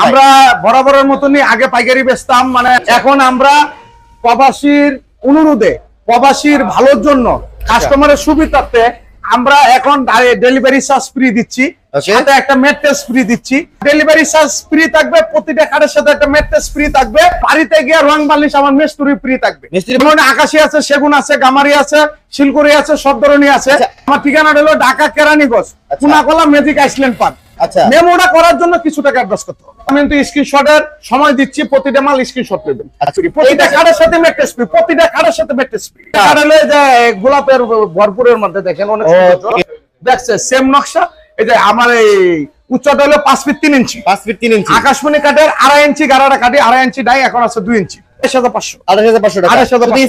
আমরা বরাবরের মতনই আগে পাইকারি বেচতাম, মানে এখন আমরা প্রবাসীর অনুরোধে, প্রবাসীর ভালোর জন্য, কাস্টমারের সুবিধার্থে আমরা এখন ডেলিভারি চার্জ ফ্রি দিচ্ছি, সাথে একটা ম্যাট্রেস ফ্রি দিচ্ছি। ডেলিভারি চার্জ ফ্রি থাকবে, প্রতিটা কার্ডের সাথে একটা ম্যাট্রেস ফ্রি থাকবে। বাড়িতে গিয়ে রং বালিশ আমার মিস্ত্রি ফ্রি থাকবে। যেমন আকাশী আছে, সেগুন আছে, গামারি আছে, শিলকুড়ি আছে, সব ধরনের আছে। আমার ঠিকানা হলো Dhaka Keraniganj, Kunakala magic island park. মেমোটা করার জন্য কিছু টাকা অ্যাডভান্স করতে হবে। আমি কিন্তু স্ক্রিনশটের সময় দিচ্ছি, প্রতিটা মাল স্ক্রিনশট নেবেন। প্রতিটা কার্ডের সাথে ম্যাট্রেস ফ্রি, প্রতিটা কার্ডের সাথে ম্যাট্রেস ফ্রি। কার্ড হলো যে গোলাপের ভরপুরের মধ্যে দেখেন অনেক সুন্দর দেখছে, সেম নকশা। এই যে আমার এই উচ্চতা হলো 5 ফিট 3 ইঞ্চি, 5 ফিট 3 ইঞ্চি। আকাশমণি কাঠের 2.5 ইঞ্চি গারাটা কাটি, 2.5 ইঞ্চি ডাই, এখন আছে 2 ইঞ্চি। 28500 টাকা।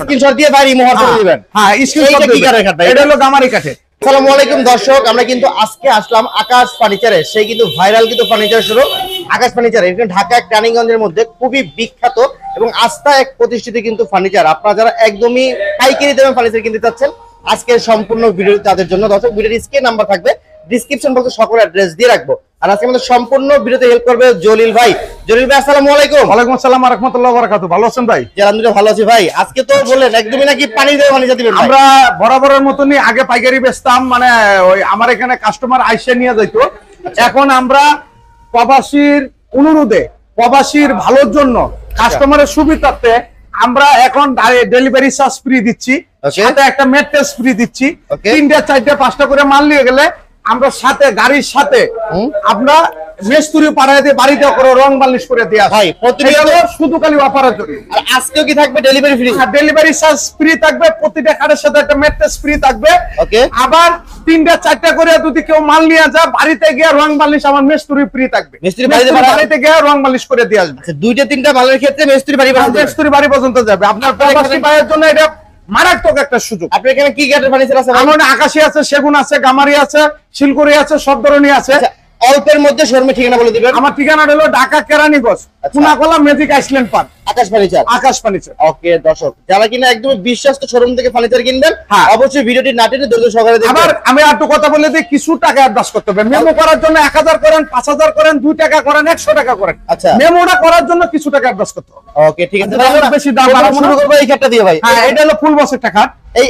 স্ক্রিনশট দিয়ে ভাই মোহর করে দিবেন। হ্যাঁ, স্ক্রিনশট দিবেন। এটা হলো গামারি কাঠের। আসসালামু আলাইকুম দর্শক, আমরা কিন্তু আজকে আসলাম আকাশ ফার্নিচারে। সেই কিন্তু ভাইরাল কিন্তু ফার্নিচার শুরু আকাশ ফার্নিচার। এখানে ঢাকা রানীগঞ্জের মধ্যে খুবই বিখ্যাত এবং আস্থা এক প্রতিষ্ঠিত কিন্তু ফার্নিচার। আপনারা যারা একদমই পাইকারি দামে ফার্নিচার কিনতে চাচ্ছেন, আজকের সম্পূর্ণ ভিডিও তাদের জন্য। দর্শক, ভিডিওর স্ক্রিনে নাম্বার থাকবে, ডিসক্রিপশন বক্সে সকল অ্যাড্রেস দিয়ে রাখবো। আর আজকে আমাদের সম্পূর্ণ ভিডিওতে হেল্প করবে জলিল ভাই। জলিল ভাই আসসালামু আলাইকুম। ওয়ালাইকুম আসসালাম ওয়া রাহমাতুল্লাহি ওয়া বারাকাতুহু। ভালো আছেন ভাই? জি আলহামদুলিল্লাহ ভালো আছি ভাই। আজকে তো বললেন একদমই নাকি পানি দিয়ে ফার্নিচার দিবেন। আমরা বরাবরের মতনই আগে পাইকারি বেচতাম, মানে ওই আমার এখানে কাস্টমার আইসে নিয়ে যাইতো। এখন আমরা প্রবাসীর অনুরোধে, প্রবাসীর ভালোর জন্য, কাস্টমারের সুবিধার্থে আমরা এখন ডেলিভারি চার্জ ফ্রি দিচ্ছি, সাথে একটা ম্যাট্রেস ফ্রি দিচ্ছি। 3টা 4টা 5টা করে মাল নিয়ে গেলে আমরা সাথে গাড়ির সাথে আমরা মিস্ত্রি পাঠায় দিয়ে বাড়িতে করে রং বালিশ করে দিয়ে ভাই। প্রতিটা শুধু খালি অফারের জন্য। আর আজকেও কি থাকবে delivery free? Delivery charge free থাকবে, প্রতিটা কার্ডের সাথে একটা ম্যাট্রেস ফ্রি থাকবে। আবার 3টা 4টা করে যদি কেউ মাল নিয়ে যায়, বাড়িতে গিয়ে রং বালিশ আমার মিস্ত্রি ফ্রি থাকবে। মিস্ত্রি বাড়িতে গিয়ে রং বালিশ করে দিয়ে আসবে। 2টা 3টা মালের ক্ষেত্রে মিস্ত্রি বাড়ি পর্যন্ত যাবে। আপনার প্রবাসী ভাইয়ের জন্য এটা মারাত্মক একটা সুযোগ। আপনার এখানে কি কাঠের ফার্নিচার আছে? আমার আকাশী আছে, সেগুন আছে, গামারি আছে, শিলকুড়ি আছে, সব ধরনের আছে। অল্পের মধ্যে শোরুমের ঠিকানা বলে দিবেন। আমার ঠিকানা হলো Dhaka Keraniganj, Kunakala magic island park, Akash furniture. Akash furniture. Okay দর্শক, যারা কিনা একদম বিশ্বস্ত শোরুম থেকে ফার্নিচার কিনবেন, অবশ্যই ভিডিওটি না টেনে ধৈর্য সহকারে দেখবেন। আবার আমি একটু কথা বলে দিই, কিছু টাকা অ্যাডভান্স করতে হবে। মেমো করার জন্য 1000 করেন, 5000 করেন, 2 টাকা করেন, 100 টাকা করেন। আচ্ছা, মেমোটা করার জন্য কিছু টাকা অ্যাডভান্স করতে হবে। ওকে ঠিক আছে। বেশি দাম বাড়াবো শুরু করব এই খাটটা দিয়ে ভাই। হ্যাঁ, এটা হলো ফুল বক্সের টাকা। এই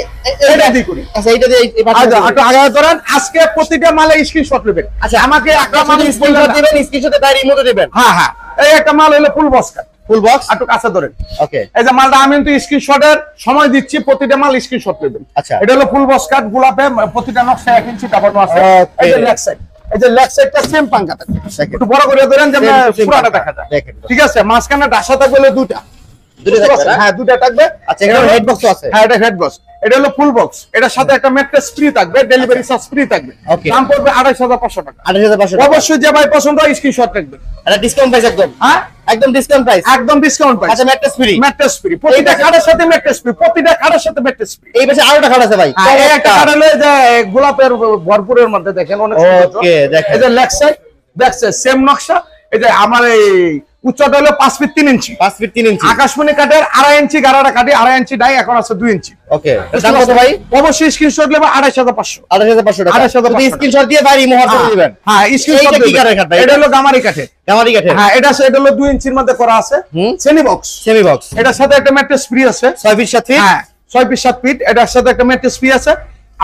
এটা দিয়ে করি। আচ্ছা, এইটা দিয়ে এই আচ্ছা, একটু আগে ধরেন। আজকে প্রতিটা মালে স্ক্রিনশট নেবেন। আচ্ছা, আমাকে একটা মাল স্ক্রিনশট দিবেন, স্ক্রিনশটে ডাইরি মতো দিবেন। হ্যাঁ হ্যাঁ, এই একটা মাল হলো full box cut, full box. একটু কাছে ধরেন। ওকে, এই যে মালটা আমি কিন্তু স্ক্রিনশটের সময় দিচ্ছি, প্রতিটা মাল স্ক্রিনশট নেবেন। আচ্ছা, এটা হলো ফুল বক্স কাট, গোলাপে প্রতিটা নকশা 1 ইঞ্চি কাপড় আছে। এই যে লেগ সাইড, এই যে লেগ সাইডটা সেম পাঙ্কা থাকবে। একটু বড় করে ধরেন যে পুরাটা দেখা যায়। ঠিক আছে, মাঝখানে ডাসা থাকবে দুটা। হ্যাঁ, দুটা থাকবে। আচ্ছা, এখানে হেড বক্সও আছে। হ্যাঁ, এটা হেড বক্স। এটা হলো ফুল বক্স, এটার সাথে একটা ম্যাট্রেস ফ্রি থাকবে, ডেলিভারি চার্জ ফ্রি থাকবে। দাম পড়বে 28500 টাকা। 28500 টাকা। অবশ্যই যে ভাই পছন্দ হয় স্ক্রিনশট রাখবেন। এটা ডিসকাউন্ট প্রাইস একদম। হ্যাঁ, একদম ডিসকাউন্ট প্রাইস। একদম ডিসকাউন্ট প্রাইস। আচ্ছা, ম্যাট্রেস ফ্রি। ম্যাট্রেস ফ্রি, প্রতিটা কার্ডের সাথে ম্যাট্রেস ফ্রি, প্রতিটা কার্ডের সাথে ম্যাট্রেস ফ্রি। এই পাশে আরোটা কার্ড আছে ভাই। এই একটা কার্ড হলো যে গোলাপের ভরপুরের মধ্যে দেখেন অনেক সুন্দর। ওকে, দেখেন এই যে লেগ সাইড দেখছে সেম নকশা। এই যে আমার এই উচ্চতা হলো 5 ফিট 3 ইঞ্চি, 5 ফিট 3 ইঞ্চি। আকাশমণি কাঠের 2.5 ইঞ্চি গারাটা কাটি, 2.5 ইঞ্চি ডাই, এখন আছে 2 ইঞ্চি। ওকে, দাম কত ভাই? অবশ্যই স্ক্রিনশট নেবে 28500। 28500 টাকা। 28500 স্ক্রিনশট দিয়ে ভাই মোহর করে দিবেন। হ্যাঁ, স্ক্রিনশট কি কাঠের কাঠ ভাই? এটা হলো গামারি কাঠের। গামারি কাঠের। হ্যাঁ, এটা হলো 2 ইঞ্চির মধ্যে করা আছে, সেমি বক্স। Semi box. এটার সাথে একটা ম্যাট্রেস ফ্রি আছে, 6 ফিট 7 ফিট। হ্যাঁ, 6 ফিট 7 ফিট। এটার সাথে একটা ম্যাট্রেস ফ্রি আছে।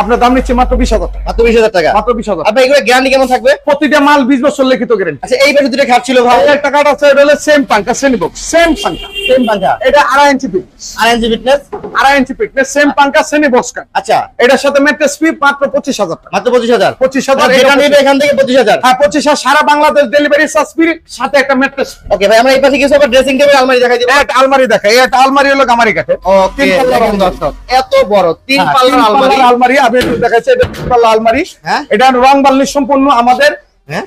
আপনার দাম নিচ্ছে মাত্র 20000 টাকা। মাত্র 20000 টাকা। মাত্র 20000। আপনি এগুলো গ্যারান্টি কেমন থাকবে? প্রতিটা মাল 20 বছর লিখিত গ্যারান্টি। আচ্ছা, এই পাশে দুটো খাট ছিল ভাই। একটা কার্ড আছে, এটা হলো সেম পাঙ্কা, সেমি বক্স, সেম পাঙ্কা, সেম পাঙ্কা। এটা 2.5 ইঞ্চি ফিট, 2.5 ইঞ্চি ফিটনেস, 2.5 ইঞ্চি ফিটনেস, সেম পাঙ্কা, সেমি বক্স কার্ড। আচ্ছা, এটার সাথে ম্যাট্রেস ফ্রি মাত্র 25000 টাকা। মাত্র 25000। 25000 এটা নেবে এখান থেকে 25000। হ্যাঁ, 25000 সারা বাংলাদেশ ডেলিভারি চার্জ ফ্রি, সাথে একটা ম্যাট্রেস। ওকে ভাই, আমরা এই পাশে কিছু আবার ড্রেসিং টেবিল আলমারি দেখাই দিব। একটা আলমারি দেখাই। এটা আলমারি হলো গামারি কাঠের। ওকে, দেখেন দর্শক, এত বড় 3 পাল্লার আলমারি। আলমারি আমি একটু দেখাচ্ছি। এটা 3 পাল্লা আলমারি। হ্যাঁ, এটা রং বালিশ সম্পূর্ণ আমাদের।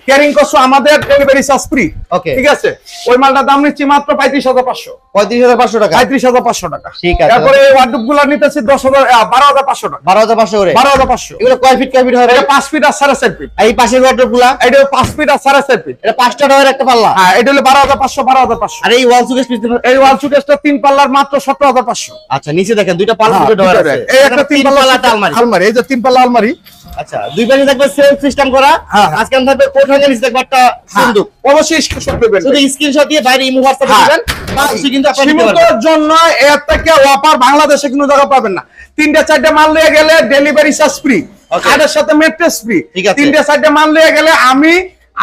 ক্যারিং কস্ট আমাদের, ডেলিভারি চার্জ ফ্রি। ওকে, ঠিক আছে। ওই মালটার দাম নিচ্ছি মাত্র 35500। 35500 টাকা। 35500 টাকা। ঠিক আছে। তারপরে এই ওয়ার্ডরোবগুলো নিতেছি 12500 টাকা। 12500 করে। 12500। এগুলো কয় ফিট হবে? এটা 5 ফিট আর 4.5 ফিট। এই পাশের ওয়ার্ডরোবগুলো এটা 5 ফিট আর 4.5 ফিট। এটা 5টা ডয়ের একটা পাল্লা। হ্যাঁ, এটা হলো 12500। 12500। আর এই ওয়াল সুকেস পিস, এই ওয়াল সুকেসটা 3 পাল্লার মাত্র 17500। আচ্ছা, নিচে দেখেন দুইটা পাল্লা দুটো ডয়ার আছে। এই একটা 3 পাল্লা আলমারি। আলমারি, এই যে 3 পাল্লা আলমারি। আচ্ছা, দুই পাশে থাকবে সেলফ সিস্টেম করা। হ্যাঁ। আজকে থাকবে কোঠাঙ্গের নিচে থাকবে একটা সুন্দর। অবশ্যই স্ক্রিনশট দিবেন, শুধু স্ক্রিনশট দিয়ে বাইরে ইমো হোয়াটসঅ্যাপ দিবেন, বাকি কিন্তু আপনারা নিতে পারবেন। সীমিতর জন্য এর থেকে অফার বাংলাদেশে কোনো জায়গা পাবেন না। 3-4 মাল নিয়ে গেলে ডেলিভারি চার্জ ফ্রি, কার্ডের সাথে ম্যাট্রেস ফ্রি। ঠিক আছে। 3-4 মাল নিয়ে গেলে আমি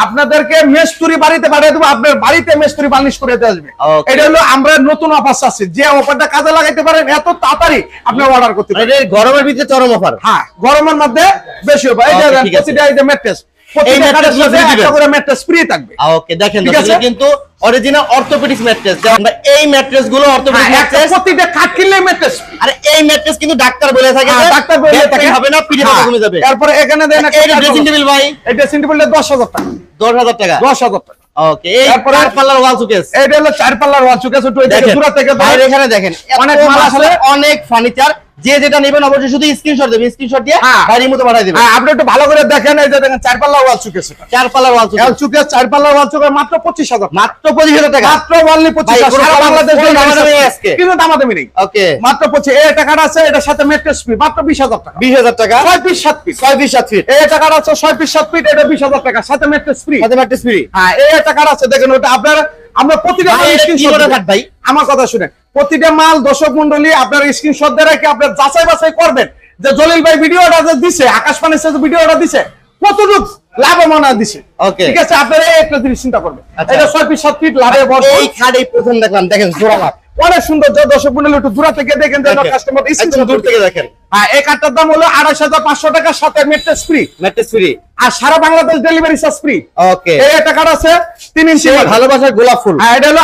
আপনাদেরকে মেস্তুরি বাড়িতে পাঠিয়ে দেবো, আপনার বাড়িতে মেস্তুরি বার্নিশ করে দিয়ে আসবে। Okay. এটা হলো আমরা নতুন অফার আছে, যে অফারটা কাজে লাগাইতে পারেন এত তাড়াতাড়ি আপনি অর্ডার করতে পারেন। এটা গরমের ভিতরে চরম অফার। হ্যাঁ, গরমের মধ্যে বেশি হবে। এই যে Okay, ঠিক আছে। প্রতিটা এই যে ম্যাট্রেস, এই প্রতিটা mattress কার্ডের গুলো সাথে free দিবেন? একটা করে ম্যাট্রেস ফ্রি থাকবে। ওকে, দেখেন ঠিক দর্শক, আছে? এটা কিন্তু অরিজিনাল অর্থোপেডিক্স ম্যাট্রেস। আমরা এই ম্যাট্রেস গুলো অর্থোপেডিক্স হ্যাঁ, একটা ম্যাট্রেস, প্রতিটা খাট কিনলে ম্যাট্রেস। আর এই ম্যাট্রেস কিন্তু ডাক্তার বলে থাকে হ্যাঁ, যে ডাক্তার বলে back থাকে। pain হবে না, পিঠে ব্যথা কমে যাবে। তারপরে এখানে দেন একটা এই ড্রেসিং টেবিল ভাই এই ড্রেসিং টেবিলটা 10,000 টাকা। 10,000 টাকা। 10,000 টাকা। ওকে, এই তারপরে- চার পাল্লার ওয়াল শোকেস। এটা হলো 4 পাল্লার ওয়াল চুকেছে, একটু এদিকে দেখেন দূর থেকে বাইরে এখানে দেখেন অনেক অনেক মাল মাল আছে। অনেক ফার্নিচার। যে যেটা নেবেন অবশ্যই শুধু স্ক্রিনশট দেবেন, স্ক্রিনশট দিয়ে হ্যাঁ। গাড়ির মতো পাঠিয়ে দিবেন। হ্যাঁ, আপনি একটু ভালো করে দেখেন, এই যে দেখেন 4 পাল্লার ওয়াল চুকেছে। চার পাল্লার ওয়াল শোকেস ওয়াল চুকেছে 4 পাল্লার ওয়াল চুকেছে মাত্র 25,000 টাকা। মাত্র 25,000 টাকা। মাত্র অনলি ভাই, 25,000 কোনো সারা বাংলাদেশ কোনো দামাদামি নেই আজকে। কিন্তু দামাদামি নেই। ওকে, মাত্র 25 এই টাকাটা আছে, এটার সাথে ম্যাট্রেস ফ্রি মাত্র 20,000 টাকা। 20,000 টাকা। 6 পিস 7 পিস 6 পিস 7 ফিট এই টাকাটা আছে, 6 পিস 7 পিস, এটা 20,000 টাকা সাথে ম্যাট্রেস ফ্রি। সাথে ম্যাট্রেস ফ্রি। হ্যাঁ, এই টাকাটা আছে, দেখেন ওটা আপনার আমরা প্রতিটা ভাই, মাল এটা কি screenshot করে দিবেন। কাট ভাই? আমার কথা শুনেন, প্রতিটা মাল দর্শক মন্ডলী আপনার স্ক্রিনশট দিয়ে রেখে আপনার যাচাই বাছাই করবেন যে জলিল ভাই ভিডিওটা যে দিছে, আকাশ পানির সাথে ভিডিওটা দিছে কতটুকু লাভবান দিছে। Okay. ঠিক আছে, আপনারা এই একটা জিনিস চিন্তা করবেন। আচ্ছা। এটা 6 পিস 7 ফিট লাভে বড় এই খাট এই প্রথম দেখলাম, দেখেন জোড়া মাপ। অনেক সুন্দর। যে দর্শক মন্ডলী একটু দূর থেকে দেখেন, যেন দেখেন, কাস্টমার একদম স্ক্রিনশট দূর থেকে দেখেন। হ্যাঁ, এই কার্ডটার দাম হলো 28,500 টাকা সাথে ম্যাট্রেস ফ্রি, ম্যাট্রেস ফ্রি। আর সারা বাংলাদেশ ডেলিভারি চার্জ ফ্রি। ওকে, এই টাকাটা আছে 3 ইঞ্চি সেই মাল। ভালোবাসার গোলাপ ফুল। হ্যাঁ, এটা হলো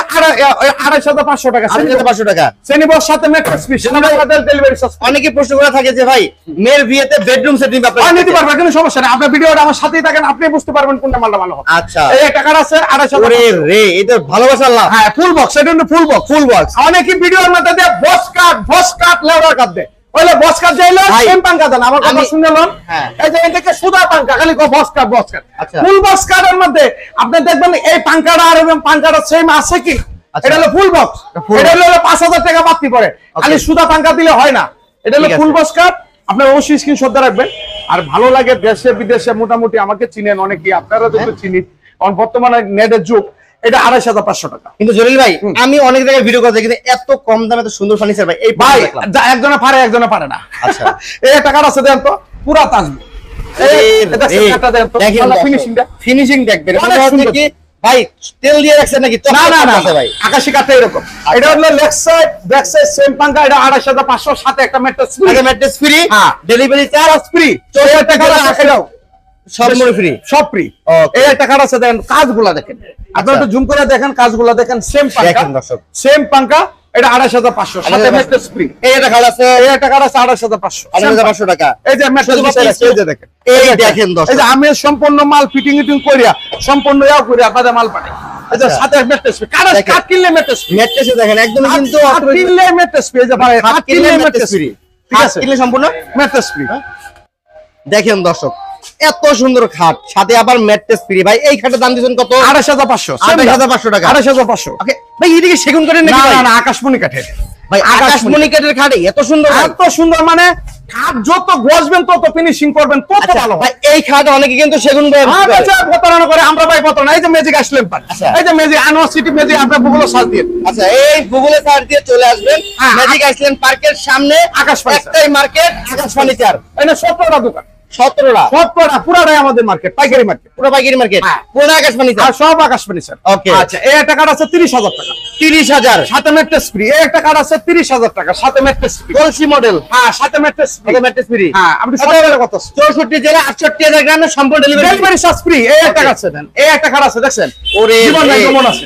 28,500 টাকা। 500 টাকা। শ্রেণীবর সাথে ম্যাট্রেস ফ্রি, সারা বাংলাদেশ ডেলিভারি চার্জ অনেকে প্রশ্ন করে থাকে যে ভাই মেয়ের বিয়েতে বেডরুম সেট নিবে আর নিতে আপনারা। পারবেন, কোনো সমস্যা নেই। আপনার ভিডিওটা আমার সাথেই থাকেন, আপনি বুঝতে পারবেন কোনটা মালটা ভালো হবে। আচ্ছা, এই টাকাটা আছে 28,000 ওরে রে, এটা ভালোবাসার লাভ। হ্যাঁ, ফুল বক্স, এটা হলো ফুল বক্স। Full box. অনেকে ভিডিওর মধ্যে দিয়ে বস কাট লেবার কাট দেয়, ওইলে বস কাট যাইলো ভাই, সেম পাঙ্কা দেন। আমার কথা আমি- শুনলেন? হ্যাঁ। এই যে এটাকে সুদা পাঙ্কা, খালি বস কাট। আচ্ছা। ফুল বক্স কাটের মধ্যে আপনি দেখবেন এই পাঙ্কাটা আর এবং পাঙ্কাটা সেম আছে কি। আচ্ছা। এটা হলো ফুল বক্স, full এটা হলো 5,000 টাকা বাড়তি পড়ে, খালি সুদা পাঙ্কা দিলে হয় না। এটা হলো ঠিক আছে। Full box cut. আপনার অবশ্যই স্ক্রিনশট দিয়ে রাখবেন। আর ভালো লাগে দেশে বিদেশে মোটামুটি আমাকে চিনেন অনেকেই, আপনারা তো চিনি, কারণ বর্তমানে নেটের যুগ। এটা 28,500 টাকা। কিন্তু জলিল ভাই, আমি অনেক জায়গায় ভিডিও করতে কিন্তু এত কম দামে এত সুন্দর ফার্নিচার ভাই এই ভাই দেখলাম। একজনে পারে একজনে পারে না। আচ্ছা। এই টাকাটা আছে দেন তো পুরা তাজবো। ফিনিশিং দেখবেন অনেক মনে হচ্ছে সুন্দর। কি ভাই তেল দিয়ে রাখছেন নাকি? না না না আছে ভাই। আকাশি কাঠে এরকম। এটা হলো leg side back side same পাঙ্কা, এটা 28,500 সাথে একটা ম্যাট্রেস ফ্রি। আগে ম্যাট্রেস ফ্রি, হ্যাঁ। Delivery charge free. এই টাকাটা আছে, এটাও সব মনে ফ্রি। সব ফ্রি। Okay. এই টাকাটা আছে, দেখেন কাজগুলা দেখেন, আপনারা একটু জুম করে দেখেন কাজগুলা দেখেন, সেম পাঙ্কা দেখেন দর্শক। সেম পাঙ্কা, এটা 28,500 সাথে ম্যাট্রেস ফ্রি। এই একটা খাট আছে এই টাকাটা আছে 28,500 5,500 টাকা। এই যে ম্যাট্রেস শুধুমাত্র এই যে দেখেন, এই দেখেন দর্শক। এই যে আমি সম্পূর্ণ মাল ফিটিং করিয়া সম্পূর্ণ ইয়াও করিয়া আপনাদের মাল পাঠাই। এই যে আচ্ছা। সাথে ম্যাট্রেস ফ্রি, দেখেন। কাঠ কিনলে ম্যাট্রেস ফ্রি, ম্যাট্রেসে দেখেন একদম কিন্তু কাঠ কিনলে ম্যাট্রেস ফ্রি। এই যে ভাই কাঠ কিনলে ম্যাট্রেস ফ্রি, ঠিক আছে, কিনলে সম্পূর্ণ ম্যাট্রেস ফ্রি। দেখেন দর্শক, এত সুন্দর খাট সাথে আবার ম্যাট্রেস ফ্রি। ভাই এই খাটের দাম দিয়েছেন কত? 28,500 28,500 টাকা। 28,500। ওকে ভাই, এদিকে সেগুন কাঠের নাকি না ভাই? না না আকাশমণি কাঠের। ভাই আকাশমণি কাঠের খাটে এত সুন্দর খাট? এত সুন্দর, মানে কাঠ যত বসবেন তত ফিনিশিং করবেন তত আচ্ছা, ভালো ভাই এই খাট অনেকে কিন্তু সেগুন করে হবে। আচ্ছা, প্রতারণা করে আমরা ভাই প্রতারণা। এই যে ম্যাজিক আসলেন পান, আচ্ছা। এই যে ম্যাজিক আনোয়ার সিটি ম্যাজিক, আপনার গুগল সার্চ দিয়ে আচ্ছা, এই গুগলে সার্চ দিয়ে চলে আসবেন হ্যাঁ। ম্যাজিক আইসল্যান্ড পার্কের সামনে আকাশ ফার্নিচার। একটাই মার্কেট, আকাশ ফার্নিচার। এটা 17টা দোকান, 17টা 17টা পুরাটাই আমাদের মার্কেট, পাইকারি মার্কেট, পুরো পাইকারি মার্কেট, হ্যাঁ। পুরো আকাশ ফার্নিচার। আর সব আকাশ ফার্নিচার। Okay. আচ্ছা, এই টাকাটা আছে 30,000 টাকা 30,000 সাথে ম্যাট্রেস ফ্রি। এই টাকাটা আছে 30,000 টাকা সাথে ম্যাট্রেস ফ্রি। কলসি মডেল, হ্যাঁ, সাথে ম্যাট্রেস ফ্রি। সাথে ম্যাট্রেস ফ্রি। হ্যাঁ, আপনি সব জায়গায় কত 64 জেলা 68,000 গ্রামে সম্পূর্ণ ডেলিভারি। Delivery charge free. এই টাকা আছে দেন, এই টাকা আছে দেখছেন। ওরে জীবন নাই যৌবন আছে,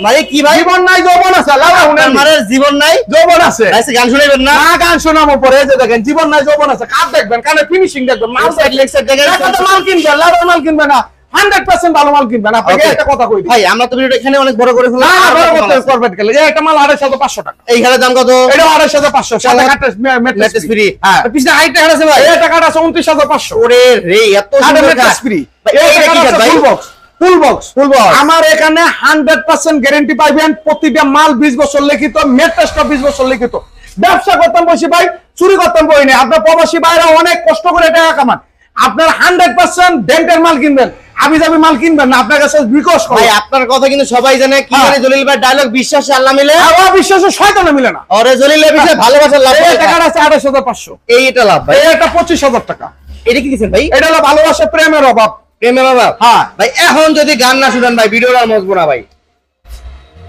মানে কি ভাই? জীবন নাই যৌবন আছে, লাভা আপনার হুনেন মারের জীবন নাই, যৌবন আছে। আইসে গান শুনাইবেন না? না গান শোনাবো পরে। এই যে দেখেন জীবন নাই যৌবন আছে, কাজ দেখবেন, কানে ফিনিশিং দেখবেন, মাল সাইড লেগ সাইড দেখেন। একটা মাল কিনবেন, লাভের মাল কিনবেন না, 100% ভালো মাল কিনবেন। আপনাকে Okay. একটা কথা কই দিই, ভাই আমরা তো ভিডিওটা এখানে অনেক বড় করে না ফেললাম। না বড় করতে করবেন কেন? এই একটা মাল 28,500 টাকা, এই খাটের দাম কত? এটা 28,500 সাথে ম্যাট্রেস ম্যাট্রেস ফ্রি। হ্যাঁ, পিছনে আরেকটা খাট আছে ভাই। এই টাকাটা আছে 29,500 ওরে রে, এত সাথে সুন্দর ম্যাট্রেস খাট। ফ্রি। ভাই, এই এইটা কি টাকাটা খাট আছে ভাই? ফুল box, full box, full box. আমার এখানে 100% গ্যারান্টি পাইবেন। প্রতিটা মাল 20 বছর লিখিত, ম্যাট্রেসটা 20 বছর লিখিত। ব্যবসা করতাম বসে ভাই, চুরি করতাম বই নেই। আপনার প্রবাসী ভাইরা অনেক কষ্ট করে টাকা কামান, আপনার 100% ডেন্টের মাল কিনবেন, আমি যাবি মাল কিনবেন না, আপনার কাছে রিকোয়েস্ট করি। ভাই আপনার কথা কিন্তু সবাই জানে, কি জানে জলিল ভাই ডায়লগ, বিশ্বাসে আল্লাহ মিলে অবিশ্বাসে শয়তানে মিলে না। ওরে জলিলের বিষয়ে ভালোবাসার লাভ। এই টাকাটা আছে 28,500, এইটা লাভ ভাই। এটা 25,000 টাকা। এটা কি দিছেন ভাই? এটা হলো ভালোবাসা, প্রেমের অভাব। প্রেমের অভাব। হ্যাঁ ভাই এখন যদি গান না শুনেন ভাই ভিডিওটা আর মজবো না ভাই।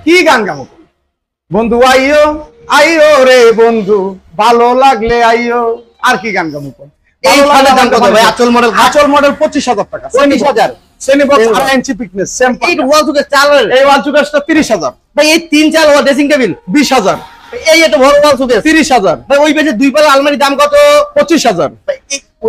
কি গান গাবো? বন্ধু আইও আইও রে বন্ধু, ভালো লাগলে আইও। আর কি গান গাবো? এই ফোনের দাম কত ভাই? আচল মডেল। আচল মডেল 25,000 টাকা। 25,000। শ্রেণী বক্স 2.5 ইঞ্চি পিকনেস, সেম এই ওয়াল সুকেস চালের এই ওয়াল চুকেসটা 30,000। ভাই এই তিন চাল ওয়াল ড্রেসিং টেবিল 20,000। এই একটা বড় ওয়াল সুকেস 30,000। ভাই ওই পেছনে দুই পাল্লা আলমারি দাম কত? 25,000। ভাই,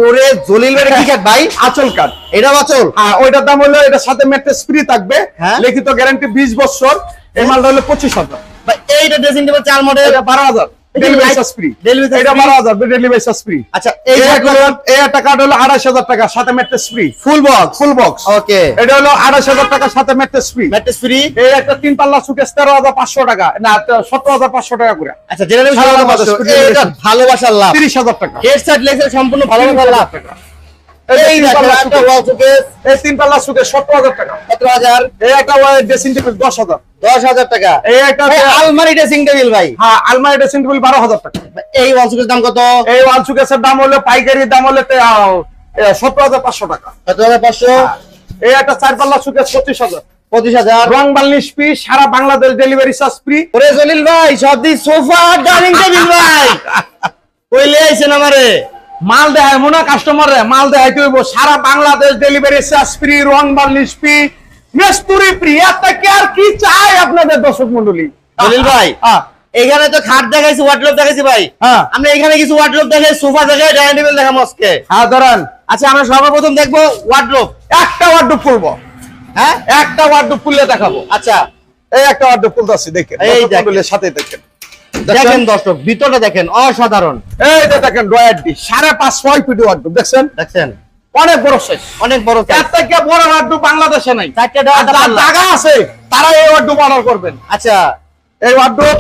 ওরে জলিল ভাই কি কাট ভাই? আচল কাট। এটা আচল। হ্যাঁ ওইটার দাম হলো, এটার সাথে ম্যাট্রেস ফ্রি থাকবে, হ্যাঁ। লিখিত গ্যারান্টি 20 বছর। এই মালটা হলো 25,000। ভাই এইটা ড্রেসিং টেবিল চাল মডেল এটা 12,000। Delivery charge free. এটা 12,000 ডেলিভারি চার্জ ফ্রি। আচ্ছা এই এই একটা কার্ড হলো 28,000 টাকা, সাথে mattress free, full box. Full box. Okay এটা হলো 28,000 টাকা, সাথে ম্যাট্রেস ফ্রি। Mattress free. এই একটা 3 পাল্লা সুকেস 13,500 টাকা, না 17,500 টাকা করে। আচ্ছা জেনে নেবেন এটা ভালোবাসার লাভ। 30,000 টাকা। হেড সাইড লেগ সাইড সম্পূর্ণ ভালোবাসার লাভ। এই এই দেখেন একটা ওয়াল সুকেস এই 3 পাল্লা সুকেস 17,000 টাকা। 17,000। এই একটা ড্রেসিং টেবিল 10,000। 10,000 টাকা। এই একটা ভাই, আলমারি ড্রেসিং টেবিল ভাই। হ্যাঁ আলমারি ড্রেসিং টেবিল 12,000 টাকা। এই ওয়াল সুকেস দাম কত? এই ওয়াল সুকেসের দাম হলো পাইকারি দাম হলো 17,500 টাকা। 17,500। এই একটা 4 পাল্লা সুকেস 25,000। 25,000। রং বার্নিশ ফ্রি, সারা বাংলাদেশ ডেলিভারি চার্জ ফ্রি। ওরে জলিল ভাই সব দি সোফা ডাইনিং টেবিল ভাই কইলে আইছেন আমারে। মাল দেখায় মনে কাস্টমার মাল দেখাইতে হইব, সারা বাংলাদেশ ডেলিভারি চার্জ ফ্রি, রং বার্নিশ ফ্রি, মেস্তুরি ফ্রি। এত কি আর কি চাই আপনাদের দর্শক মণ্ডলী? জলিল ভাই হ্যাঁ এখানে তো খাট দেখাইছি, ওয়ার্ডরোব দেখাইছি ভাই। হ্যাঁ আমরা এখানে কিছু ওয়ার্ডরোব দেখাই, সোফা দেখাই, ডাইনিং টেবিল দেখাবো আজকে। হ্যাঁ ধরেন আচ্ছা আমরা সর্বপ্রথম দেখবো ওয়ার্ডরোব। একটা ওয়ার্ডরোব খুলবো, হ্যাঁ একটা ওয়ার্ডরোব খুললে দেখাবো। আচ্ছা এই একটা ওয়ার্ডরোব খুলতেছি, দেখেন এই এই দেখেন। দেখেন সাথে দেখেন। দেখেন দর্শক ভিতরটা দেখেন অসাধারণ। এই যে দেখেন ড্রয়ার ডি 5.5-6 ফিট ওয়ার্ডরোব দেখছেন, দেখছেন অনেক বড় সাইজ। অনেক বড় size। এর থেকে বড় ওয়ার্ডরোব বাংলাদেশে নাই। চারটে আর দেওয়ালটা যার পাল্লা। টাকা আছে তারা এই ওয়ার্ডরোব অর্ডার করবেন। আচ্ছা এই ওয়ার্ডরোব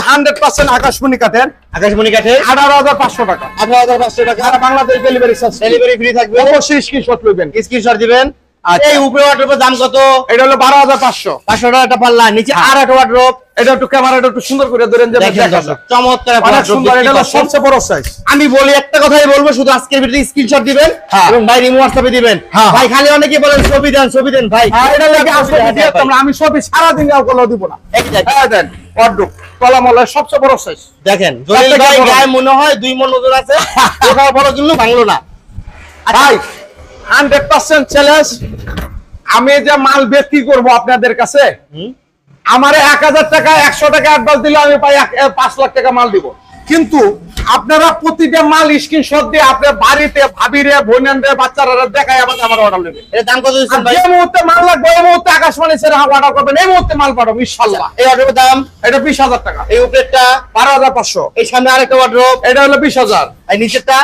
100% আকাশমণি কাঠের, আকাশমণি কাঠে 18,500 টাকা। 18,500 টাকা। সারা Bangladesh delivery charge delivery free থাকবে। অবশ্যই স্ক্রিনশট লইবেন। স্ক্রিনশট দিবেন। আচ্ছা। এই উপরে ওয়ার্ডরোবের দাম কত? এটা হলো 12,500। 500 টাকা একটা পাল্লা, নিচে আর একটা ওয়ার্ডরোব। এটা একটু ক্যামেরাটা একটু সুন্দর করে ধরেন যে দেখেন দেখা দর্শক যায়। চমৎকার একটা অনেক wardrobe সুন্দর, দেখতে এটা হলো পাচ্ছেন। সবচেয়ে বড় সাইজ। আমি বলি একটা কথাই বলবো, শুধু আজকের ভিডিওতে স্ক্রিনশট দিবেন হ্যাঁ। এবং ভাই রিমুভ হোয়াটসঅ্যাপে দিবেন। হ্যাঁ। ভাই খালি অনেকে বলেন ছবি দেন ভাই। আর এটা লাগে আসলে দিয়ে তোমরা আমি সবই সারা দিন কল দিব না। এই যে দেখেন। হ্যাঁ দেন ওয়ার্ডরোব কলামলের সবচেয়ে বড় সাইজ। দেখেন জলিল ভাই গায়ে মনে হয় 2 মণ ওজন আছে, কোথাও বড় কিন্তু ভাঙলো না। ভাই 100% চ্যালেঞ্জ। আমি যে মাল বিক্রি করব আপনাদের কাছে, আমারে 1,000 টাকা 100 টাকা অ্যাডভান্স দিলে আমি পাই 5 লাখ টাকা মাল দিব। কিন্তু আপনারা প্রতিটা মাল স্ক্রিনশট দিয়ে আপনার বাড়িতে ভাবিরে বোনেনরে বাচ্চারা দেখায় আমাকে আমার অর্ডার নেবে। এর দাম কত দিচ্ছেন ভাই? যে মুহূর্তে মাল লাগবে এই মুহূর্তে আকাশবাণী ছেড়ে অর্ডার করবেন, এই মুহূর্তে মাল পাঠাবো ইনশাআল্লাহ। এই ওয়ার্ডরোবের দাম এটা 20,000 টাকা। এই উপরেরটা 12,500। এই সামনে আরেকটা ওয়ার্ডরোব, এটা হলো 20,000। এই নিচেরটা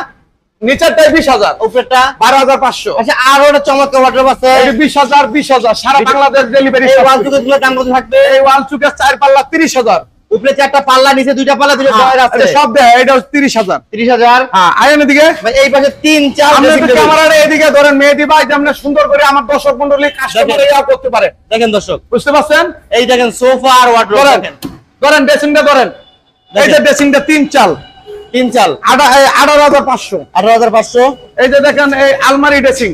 নিচেরটাই 20,000। উপরেরটা 12,500। আচ্ছা আরো একটা চমৎকার ওয়ার্ডরোব আছে। এই 20,000 20,000 সারা বাংলাদেশ ডেলিভারি। এই ওয়াল সুকেসগুলোর দাম কত থাকবে? এই ওয়াল চুকের 4 পাল্লা 30,000। উপরে 4টা পাল্লা, নিচে 2টা পাল্লা, 2টা ডয়ার আছে। এটা সব দেয়, এটা 30,000। 30,000। হ্যাঁ আয়েন এদিকে ভাই এই পাশে 3-4 আপনি ড্রেসিং একটু টেবিল। ক্যামেরাটা এদিকে ধরেন, মেহেদী ভাই যেমন সুন্দর করে আমার দর্শক মণ্ডলী কাস্টমার ইয়া করতে পারে, দেখেন দর্শক বুঝতে পারছেন? এই দেখেন সোফা আর ওয়ার্ডরোব ধরেন দেখেন। ধরেন ড্রেসিংটা ধরেন, এই যে ড্রেসিংটা 3 চাল 3 চাল 18,500। 18,500। এই যে দেখেন এই আলমারি ড্রেসিং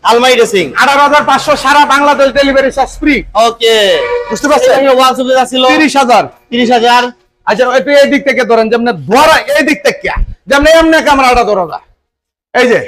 আলমারি ড্রেসিং 18,500 সারা বাংলাদেশ ডেলিভারি চার্জ ফ্রি, ওকে। বুঝতে পারছেন? এই ওয়াল সুকেস ছিল 30,000। 30,000। আচ্ছা একটু এই দিক থেকে ধরেন, যেমন ধরা এই দিক থেকে যেমন এমনি ক্যামেরাটা ধরা যায়। এই যে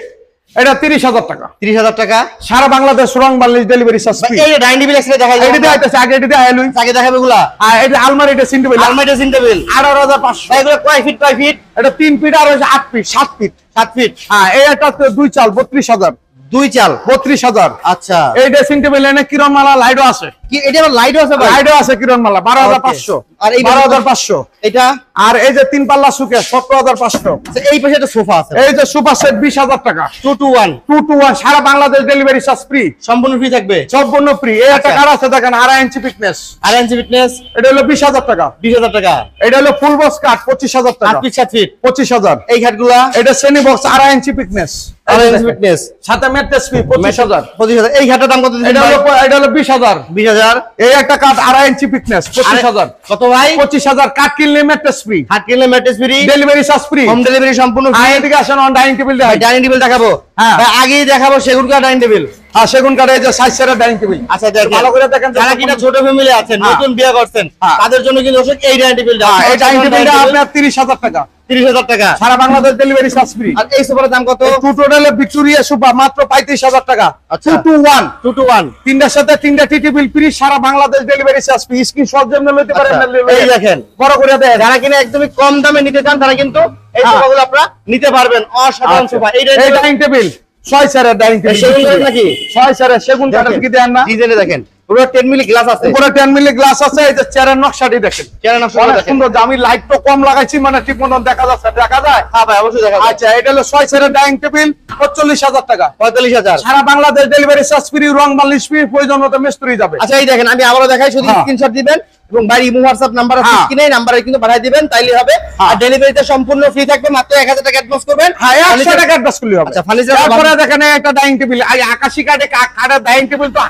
এটা 30,000 টাকা 30,000 টাকা। সারা বাংলাদেশ রং বাংলাদেশ ডেলিভারি চার্জ ফ্রি। এই ডাইনিং টেবিল এক্সরে দেখাই এটা দিয়ে আইতাছে, আগে এটা দিয়ে আইলুই, আগে দেখাবে এগুলা। আর এটা আলমারি ড্রেসিং টেবিল আলমারি ড্রেসিং টেবিল 18,500। এগুলো কয় ফিট কয় ফিট? এটা 3 ফিট আর 8 ফিট 7 ফিট। 7 ফিট। হ্যাঁ এই একটা 2 চাল 32,000। 2 চাল 32,000। আচ্ছা এই ড্রেসিং টেবিল এনে কিরণ মালা লাইটও আছে, কি এটা আবার লাইটও আছে ভাই? লাইটও আছে কিরণ মালা 12,500। আর এই 12,500। এটা আর এই যে 3 পাল্লা সুকে 17,500। আচ্ছা, এই পাশে একটা সোফা আছে এই যে সোফা সেট 20,000 টাকা 2 to 1 2 to 1 সারা বাংলাদেশ ডেলিভারি চার্জ ফ্রি, সম্পূর্ণ ফ্রি থাকবে। সম্পূর্ণ ফ্রি। এই একটা আচ্ছা। কার আছে দেখেন 2.5 ইঞ্চি ফিটনেস, আর ইঞ্চি ফিটনেস এটা হলো 20,000 টাকা। 20,000 টাকা। এটা হলো ফুল বক্স কাট 25,000 টাকা। 8 ফিট 7 ফিট। 25,000। এই ঘাটগুলা এটা শ্রেণী বক্স 2.5 ইঞ্চি ফিটনেস, ফিটনেস সাথে ম্যাট্রেস ফ্রি 25,000। 25,000। এই খাটটার দাম কত দিচ্ছেন এটা ভাই? হলো 20,000। 20,000। এই একটা কাঠ 2.5 ইঞ্চি ফিটনেস 25,000। কত ভাই? 25,000 কাঠ কিনলে ম্যাট্রেস ফ্রি, হাত কিনলে mattress free, delivery charge free, home delivery সম্পূর্ণ ফ্রি। এদিকে আসেন অন ডাইনিং টেবিল দেখাই। ডাইনিং টেবিল দেখাবো। হ্যাঁ। ভাই আগেই দেখাবো সেগুন কাঠ ডাইনিং টেবিল। হ্যাঁ, সেগুন কাঠের এই যে সাইজ সেরা ডাইনিং টেবিল। আচ্ছা দেখেন, ভালো করে দেখেন, যারা কিনা ছোট ফ্যামিলি আছেন, হ্যাঁ। নতুন বিয়ে করছেন, হ্যাঁ। তাদের জন্য কিন্তু দর্শক এই ডাইনিং টেবিলটা। হ্যাঁ, এই ডাইনিং টেবিলটা আপনার 30,000 টাকা, 30,000 টাকা। সারা বাংলাদেশ ডেলিভারি চার্জ ফ্রি। আর এই সোফার দাম কত? টু টোটালে ভিক্টোরিয়া সোফা মাত্র 35,000 টাকা। আচ্ছা। 2 to 1 2 to 1। তিনটার সাথে তিনটা টি টেবিল ফ্রি, সারা Bangladesh delivery charge free. Screenshot জন্য নিতে পারেন। এই দেখেন, বড় করে দেন। যারা কিনা একদমই কম দামে নিতে চান তারা কিন্তু এই হ্যাঁ। সোফাগুলো আপনারা নিতে পারবেন। অসাধারণ সোফা। এই ডাইনিং টেবিল 6 সেরা ডাইনিং টেবিল। সেগুন কাঠ নাকি? 6 সেরা সেগুন কাঠের কি দেন না? ডিজাইনে দেখেন, পুরো 10 মিলি গ্লাস আছে। উপরে 10 মিলি গ্লাস আছে। এই যে চেয়ারের নকশাটি দেখেন, চেয়ারের নকশা অনেক দেখেন। সুন্দর। আমি লাইট তো কম লাগাইছি, মানে ঠিক মতন দেখা যাচ্ছে, দেখা যায়। হ্যাঁ ভাই, অবশ্যই দেখা যায়। আচ্ছা, এটা হলো 6 সেরা ডাইনিং টেবিল 45,000 টাকা। 45,000। সারা বাংলাদেশ ডেলিভারি চার্জ ফ্রি, রং বালিশ ফ্রি, প্রয়োজন মতো মিস্ত্রি যাবে। আচ্ছা এই দেখেন, আমি আবারও দেখাই, শুধু হ্যাঁ। স্ক্রিনশট দিবেন এবং বাড়ি ইমো হোয়াটসঅ্যাপ নাম্বার আছে হ্যাঁ। স্ক্রিনে, নাম্বারে কিন্তু পাঠিয়ে দিবেন, তাইলে হবে। হ্যাঁ। আর ডেলিভারিতে সম্পূর্ণ ফ্রি থাকবে, মাত্র 1000 টাকা অ্যাডভান্স করবেন। হ্যাঁ, 100 টাকা অ্যাডভান্স করলে হবে। আচ্ছা, ফার্নিচার তারপরে দেখেন এই একটা ডাইনিং টেবিল, এই আকাশী কাঠে কাঠের ডাইনিং টেবিল তো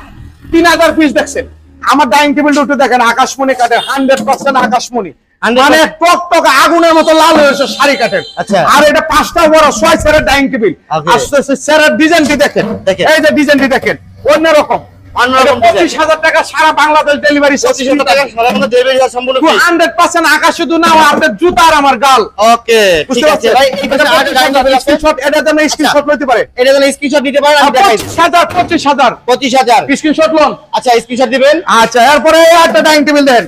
3000 পিস দেখছেন। আমার ডাইনিং টেবিলটা উঠে দেখেন, আকাশমণি কাঠের, 100% আকাশমণি, 100% মানে টকটক আগুনের মতো লাল হয়েছে শাড়ি কাঠের। আচ্ছা। আর এটা 5টা বড় 6 সেরের ডাইনিং টেবিল। Okay. আস্তে আস্তে সেরের ডিজাইনটি দেখেন, দেখেন। এই যে ডিজাইনটি দেখেন, অন্যরকম। অন্যরকম design। 25,000 টাকা সারা বাংলাদেশ ডেলিভারি 25,000 টাকা সারা বাংলা ডেলিভারি সম্পূর্ণ ফ্রি। 100% আকাশ শুধু না, আপনার জুতা আর আমার গাল। ওকে, ঠিক বুঝতে আছে পারছেন? ভাই। এই পাশে আরেকটা ডাইনিং টেবিল আছে। স্ক্রিনশট, এটা যেন স্ক্রিনশট লইতে পারে। এটা যেন স্ক্রিনশট নিতে পারেন, আমি দেখাই দিই। 25,000 25,000। Screenshot loan. আচ্ছা, স্ক্রিনশট দিবেন। আচ্ছা, এরপরে একটা ডাইনিং টেবিল দেন।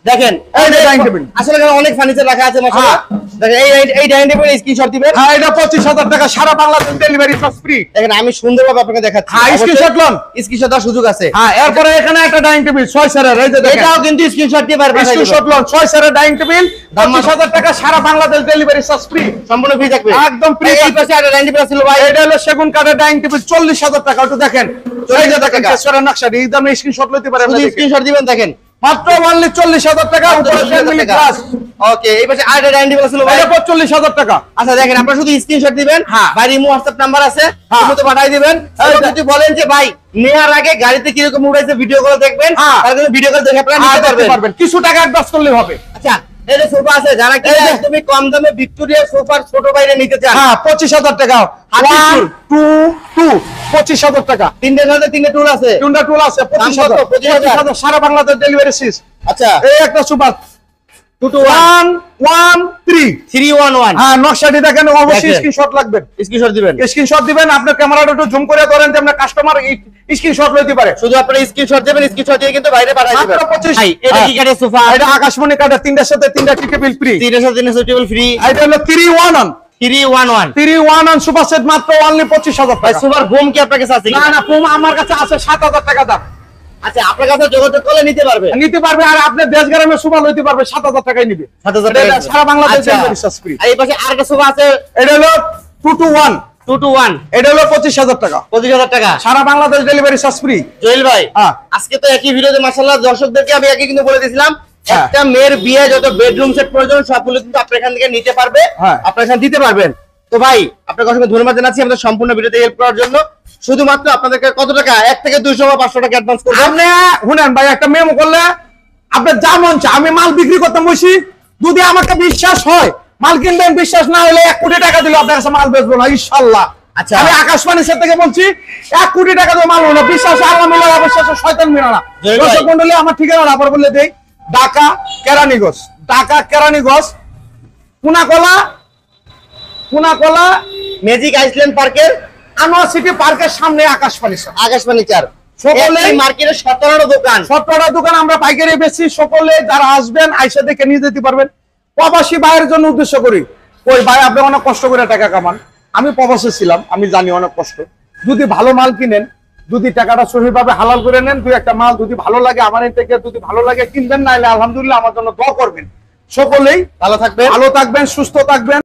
দেখেন, এই যে ডাইনিং টেবিল। আসলে এখানে অনেক ফার্নিচার রাখা আছে মাশাআল্লাহ। দেখেন এই ডাইনিং টেবিলের স্ক্রিনশট দিবেন। হ্যাঁ, এটা 25,000 টাকা সারা বাংলাদেশ ডেলিভারি চার্জ ফ্রি। দেখেন, আমি সুন্দরভাবে আপনাকে দেখাচ্ছি। হ্যাঁ, স্ক্রিনশট লোন। স্ক্রিনশট দেওয়ার সুযোগ আছে। হ্যাঁ, এরপরে এখানে একটা ডাইনিং টেবিল 6 সেরের, এই যে দেখেন, এটাও কিন্তু স্ক্রিনশট দিয়ে পারবেন। স্ক্রিনশট লোন 6 সেরের ডাইনিং টেবিল 25,000 টাকা সারা বাংলাদেশ ডেলিভারি চার্জ ফ্রি। সম্পূর্ণ ফ্রি থাকবে, একদম free এই পাশে একটা ডাইনিং টেবিল ছিল ভাই। এটা হলো সেগুন কাঠের ডাইনিং টেবিল 40,000 টাকা। একটু দেখেন, এই যে দেখেন টাকা। কেসরের নকশা, এই দামে স্ক্রিনশট লইতে পারেন। শুধু স্ক্রিনশট দিবেন। দেখেন, মাত্র অনলি 40,000 টাকা, উপরে 10 মিলি গ্লাস। ওকে, এই পাশে আরেকটা ডাইনিং টেবিল ছিল ভাই। এটা 45,000 টাকা। আচ্ছা দেখেন, আপনারা শুধু স্ক্রিনশট দিবেন। হ্যাঁ। বাড়ি ইমো হোয়াটসঅ্যাপ নাম্বার আছে, হ্যাঁ। ওটাতে পাঠিয়ে দিবেন। এই এবং যে- যদি বলেন যে ভাই নেওয়ার আগে গাড়িতে কিরকম উড়াইছে ভিডিও করে দেখবেন, হ্যাঁ। তাহলে কিন্তু ভিডিও করে দেখে আপনারা নিতে দেখতে পারবেন। পারবেন, কিছু টাকা অ্যাডভান্স করলে হবে। আচ্ছা, এই যে সোফা আছে, যারা কি এই যে- একদমই কম দামে ভিক্টোরিয়া সোফার ছোট বাইরে নিতে চান, হ্যাঁ, 25,000 টাকা। হাতির 1 চুল। 2 2 25,000 টাকা। তিনটে সাথে তিনটে টুল আছে। টুন্ডা টুল আছে 25,000। 25,000 সারা বাংলাদেশ ডেলিভারি সিস। আচ্ছা, এই একটা সুপার 2 to 1 1 3। 311 হ্যাঁ, নকশাটি দেখেন, অবশ্যই দেখেন। স্ক্রিনশট লাগবে। স্ক্রিনশট দিবেন। স্ক্রিনশট দিবেন, আপনার ক্যামেরাটা একটু জুম করে ধরেন যে আপনার কাস্টমার স্ক্রিনশট লইতে পারে। শুধু আপনারা স্ক্রিনশট দিবেন, স্ক্রিনশট দিয়ে কিন্তু বাইরে পাঠিয়ে দিবেন। মাত্র 25। ভাই, এটা কি কাঠের সোফা? এটা আকাশমণি কাঠের, তিনটার সাথে তিনটা টি টেবিল ফ্রি। তিনটে সাথে তিনটে টেবিল ফ্রি। এটা হলো 311 311 311 সুপার সেট, মাত্র অনলি 25,000 ভাই, টাকা। সোফার বোম কি আপনার কাছে আছে? না না, পুম আমার কাছে আছে 7,000 টাকা দাম। আচ্ছা, আপনার কাছে যোগাযোগ করলে নিতে পারবে। নিতে পারবে, আর আপনি দেশ গ্রামের সুপার লইতে পারবে 7,000 টাকায় নিবে। 7,000 এটা টাকা। সারা বাংলাদেশ আচ্ছা। Delivery charge free. আর এই পাশে আরেকটা সোফা আছে, এটা হলো 2 to 1 2 to 1 এটা হলো 25,000 টাকা। 25,000 টাকা। সারা বাংলাদেশ ডেলিভারি চার্জ ফ্রি। জহিল ভাই, হ্যাঁ। আজকে তো একই ভিডিওতে মাশাআল্লাহ দর্শকদেরকে আমি একই কিন্তু বলে দিয়েছিলাম, হ্যাঁ। একটা মেয়ের বিয়ে যত বেডরুম সেট প্রয়োজন সবগুলো কিন্তু আপনার এখান থেকে নিতে পারবে। হ্যাঁ। আপনার এখানে দিতে পারবেন। তো ভাই, আপনাকে অসংখ্য ধন্যবাদ জানাচ্ছি আমাদের সম্পূর্ণ ভিডিওতে হেল্প করার জন্য। শুধুমাত্র আপনাদেরকে কত টাকা, 1 থেকে 200 বা 500 টাকা অ্যাডভান্স করবেন। আপনি শুনেন ভাই, একটা মেমো করলে আপনার যা মন চায়, আমি মাল বিক্রি করতে বসি, যদি আমাকে বিশ্বাস হয় মাল কিনবেন, বিশ্বাস না হলে 1 কোটি টাকা দিলে আপনার কাছে মাল বেচবো না ইনশাআল্লাহ। আচ্ছা। আমি আকাশবাণী সেট থেকে বলছি, 1 কোটি টাকা দিয়ে মাল হলো না, বিশ্বাস আল্লাহ মিলে, অবিশ্বাস শয়তান মিলে না। জয় ভাই। দর্শক মণ্ডলী, আমার ঠিকানা আবার বলে দেই, ঢাকা কেরানীগঞ্জ, ঢাকা কেরানীগঞ্জ পুনাকলা ম্যাজিক আইসল্যান্ড পার্কের আনোয়ার সিটি পার্কের সামনে আকাশবাণী সেট। আকাশবাণী 4 সকলে মার্কেটের 17টা দোকান। 17টা দোকান আমরা পাইকারি বেশি। সকলে যারা আসবেন আইসা দেখে নিয়ে যেতে পারবেন। প্রবাসী ভাইয়ের জন্য উদ্দেশ্য করি, ওই ভাই আপনি অনেক কষ্ট করে টাকা কামান, আমি প্রবাসী ছিলাম, আমি জানি অনেক কষ্ট। যদি ভালো মাল কিনেন, যদি টাকাটা সঠিকভাবে হালাল করে নেন, দুই একটা মাল যদি ভালো লাগে আমার এই থেকে, যদি ভালো লাগে কিনবেন, নাইলে আলহামদুলিল্লাহ আমার জন্য দোয়া করবেন। সকলেই ভালো থাকবেন। ভালো থাকবেন, সুস্থ থাকবেন।